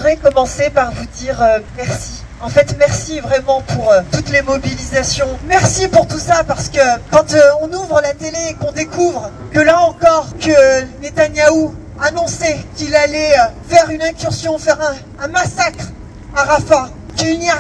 voudrais commencer par vous dire merci. En fait, merci vraiment pour toutes les mobilisations. Merci pour tout ça, parce que quand on ouvre la télé et qu'on découvre que là encore, que Netanyahou annonçait qu'il allait faire une incursion, faire un massacre à Rafah, qu'il n'y a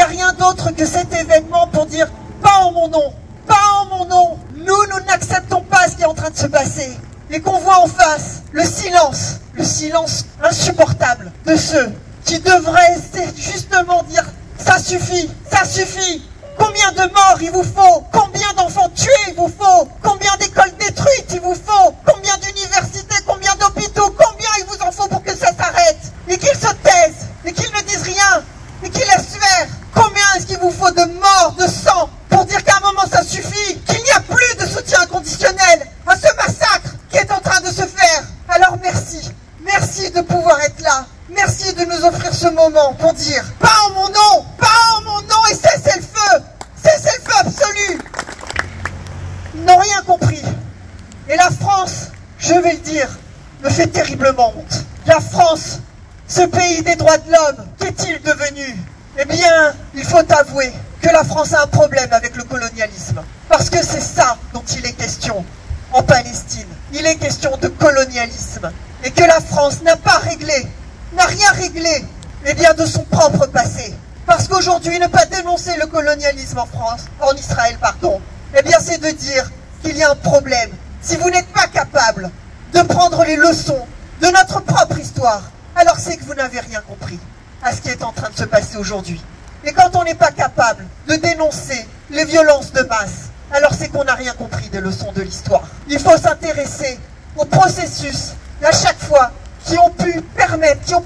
rien d'autre que cet événement pour dire « pas en mon nom, pas en mon nom ». Nous n'acceptons pas ce qui est en train de se passer. Et qu'on voit en face le silence insupportable de ceux qui devraient justement dire « ça suffit, ça suffit ». Combien de morts il vous faut? Combien d'enfants tués il vous faut? Combien d'écoles détruites il vous faut? Combien d'universités? Combien d'hôpitaux? Combien il vous en faut pour que ça s'arrête? Et qu'ils se taisent, et qu'ils ne disent rien, et qu'ils laissent faire. Combien est-ce qu'il vous faut de morts, de sang, pour dire qu'à un moment ça suffit, qu'il n'y a plus de soutien inconditionnel à ce massacre qui est en train de se faire? Alors merci, merci de pouvoir être là. Merci de nous offrir ce moment pour dire « pas en mon nom, pas en mon nom » et cessez le feu absolu. Ils n'ont rien compris. Et la France, je vais le dire, me fait terriblement honte. La France, ce pays des droits de l'homme, qu'est-il devenu? Eh bien, il faut avouer que la France a un problème avec le colonialisme. Parce que c'est ça dont il est question en Palestine. Il est question de colonialisme. Et que la France n'a rien réglé, eh bien, de son propre passé. Parce qu'aujourd'hui, ne pas dénoncer le colonialisme en Israël, eh bien, c'est de dire qu'il y a un problème. Si vous n'êtes pas capable de prendre les leçons de notre propre histoire, alors c'est que vous n'avez rien compris à ce qui est en train de se passer aujourd'hui. Et quand on n'est pas capable de dénoncer les violences de masse, alors c'est qu'on n'a rien compris des leçons de l'histoire. Il faut s'intéresser aux processus, à chaque fois, qui ont pu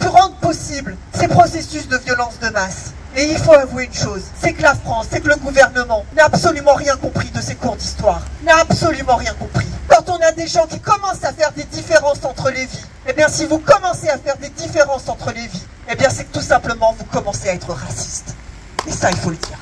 rendre possible ces processus de violence de masse. Et il faut avouer une chose, c'est que la France, c'est que le gouvernement n'a absolument rien compris de ces cours d'histoire. N'a absolument rien compris. Quand on a des gens qui commencent à faire des différences entre les vies, eh bien si vous commencez à faire des différences entre les vies, eh bien c'est que tout simplement vous commencez à être raciste. Et ça, il faut le dire.